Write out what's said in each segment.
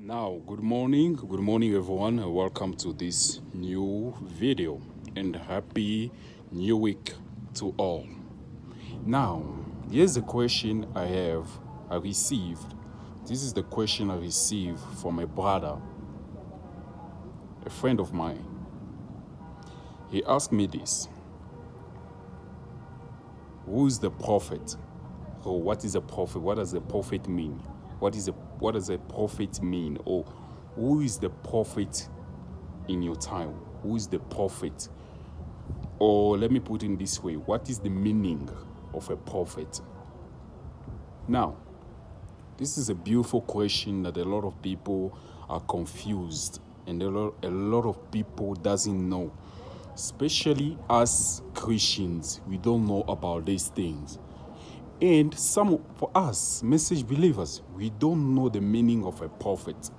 Now, good morning, everyone, and welcome to this new video. And happy new week to all. Now, here's the question I received. This is the question I received from a brother, a friend of mine. He asked me this: who is the prophet? Or what is a prophet? What does a prophet mean? What does a prophet mean? Or who is the prophet in your time? Who is the prophet? Or let me put it this way: what is the meaning of a prophet? Now, this is a beautiful question that a lot of people are confused, and a lot of people doesn't know. Especially as Christians, we don't know about these things. And for us, message believers, we don't know the meaning of a prophet.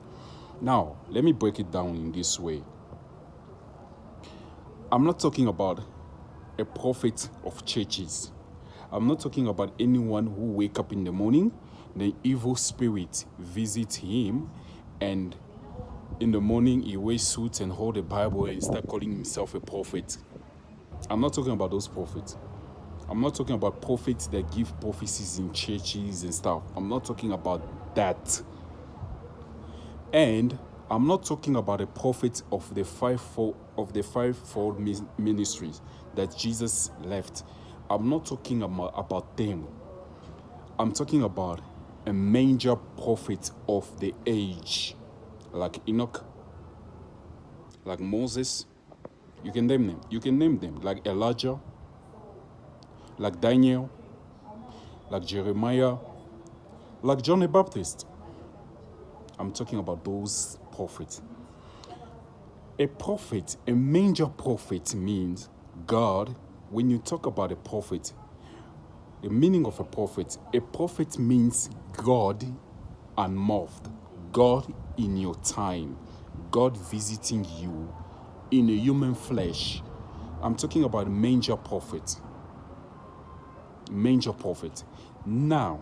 Now, let me break it down in this way. I'm not talking about a prophet of churches. I'm not talking about anyone who wake up in the morning, the evil spirit visit him, and in the morning he wears suits and hold a Bible and start calling himself a prophet. I'm not talking about those prophets. I'm not talking about prophets that give prophecies in churches and stuff. I'm not talking about that. And I'm not talking about a prophet of the fivefold ministries that Jesus left. I'm not talking about them. I'm talking about a major prophet of the age, like Enoch, like Moses. You can name them. You can name them, like Elijah, like Daniel, like Jeremiah, like John the Baptist. I'm talking about those prophets. A prophet, a major prophet means God. When you talk about a prophet, the meaning of a prophet means God unmoved, God in your time, God visiting you in a human flesh. I'm talking about a major prophet. Major prophet. Now,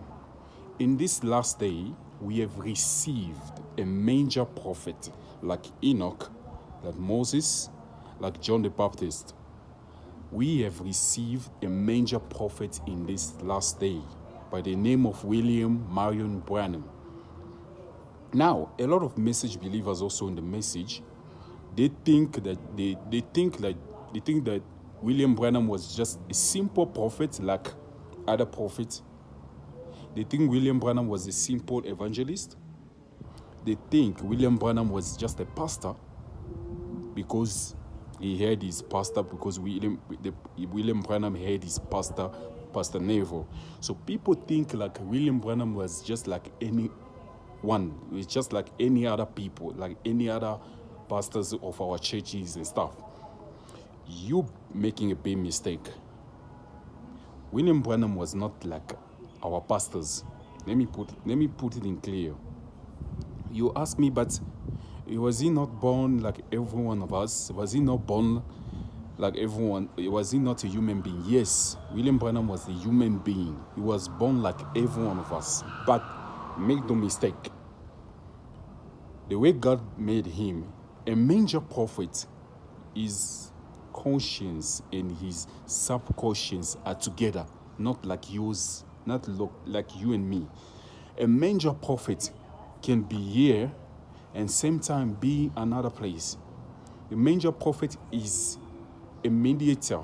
in this last day, we have received a major prophet like Enoch, like Moses, like John the Baptist. We have received a major prophet in this last day by the name of William Marion Branham. Now, a lot of message believers also in the message, they think that William Branham was just a simple prophet like other prophets. They think William Branham was a simple evangelist. They think William Branham was just a pastor because he had his pastor, because William Branham had his pastor, Pastor Neville. So people think like William Branham was just like anyone. It's just like any other people, like any other pastors of our churches and stuff. You making a big mistake. William Branham was not like our pastors. Let me put it in clear. You ask me, but was he not born like every one of us? Was he not born like everyone? Was he not a human being? Yes, William Branham was a human being. He was born like every one of us. But make no mistake, the way God made him, a major prophet, his conscience and his subconscious are together, not like yours, not like you and me. A major prophet can be here and same time be another place. The major prophet is a mediator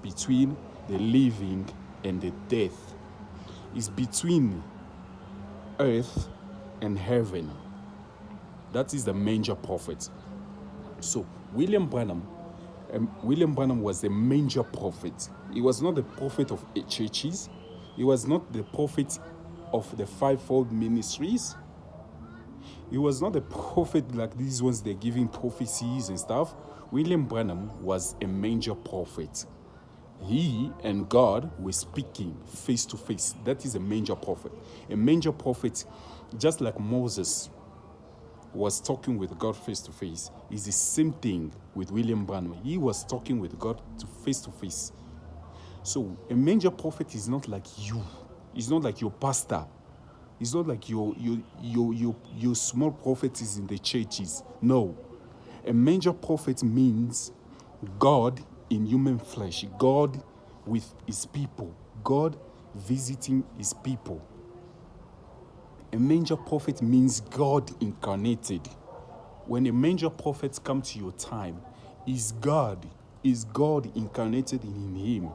between the living and the dead. It's between earth and heaven. That is the major prophet. So William Branham was a major prophet. He was not the prophet of churches. He was not the prophet of the fivefold ministries. He was not a prophet like these ones they're giving prophecies and stuff. William Branham was a major prophet. He and God were speaking face to face. That is a major prophet. A major prophet, just like Moses was talking with God face to face, is the same thing with William Branham. He was talking with God face to face. So a major prophet is not like you. He's not like your pastor. It's not like your small prophet is in the churches. No. A major prophet means God in human flesh, God with his people, God visiting his people. A major prophet means God incarnated. When a major prophet comes to your time, is God incarnated in him.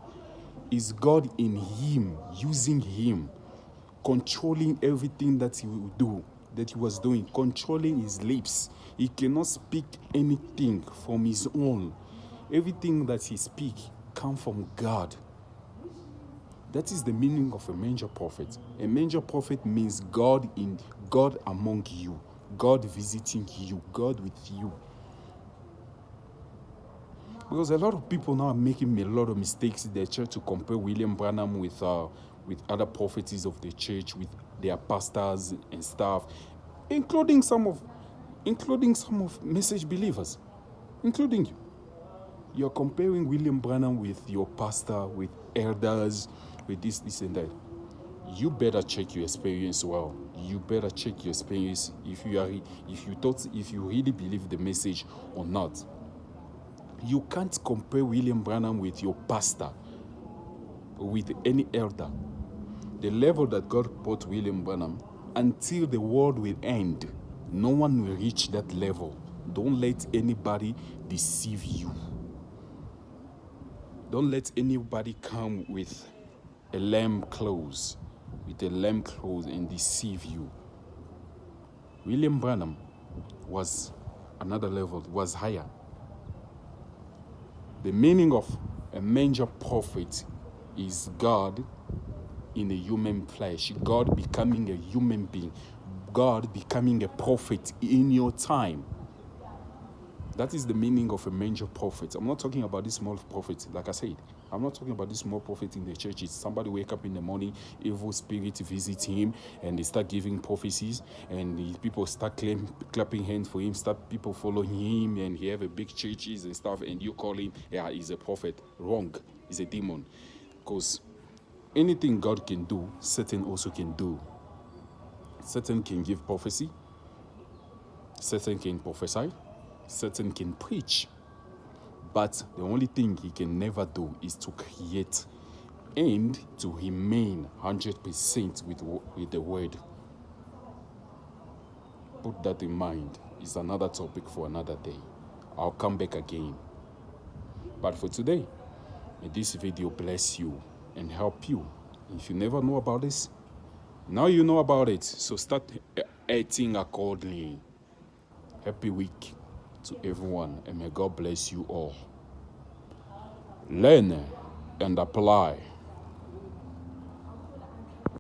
Is God in him, using him, controlling everything that he will do, that he was doing, controlling his lips. He cannot speak anything from his own. Everything that he speaks comes from God. That is the meaning of a major prophet. A major prophet means God among you, God visiting you, God with you. Because a lot of people now are making a lot of mistakes in their church to compare William Branham with other prophets of the church, with their pastors and staff, including some of message believers, including you. You're comparing William Branham with your pastor, with elders, with this and that. You better check your experience well. You better check your experience if you really believe the message or not. You can't compare William Branham with your pastor, with any elder. The level that God brought William Branham, until the world will end, no one will reach that level. Don't let anybody deceive you. Don't let anybody come with a lamb clothes, and deceive you. William Branham was another level, was higher. The meaning of a major prophet is God in a human flesh, God becoming a human being, God becoming a prophet in your time. That is the meaning of a major prophet. I'm not talking about this small prophet, like I said. I'm not talking about this small prophet in the churches. Somebody wake up in the morning, evil spirit visit him, and they start giving prophecies, and the people start clapping hands for him, start people following him, and he have a big churches and stuff, and you call him, yeah, he's a prophet. Wrong. He's a demon. Because anything God can do, Satan also can do. Satan can give prophecy. Satan can prophesy. Satan can preach, but the only thing he can never do is to create and to remain 100% with the word. Put that in mind. It's another topic for another day. I'll come back again. But for today, may this video bless you and help you. If you never know about this, now you know about it, so start acting accordingly. Happy week to everyone, and may God bless you all. Learn and apply.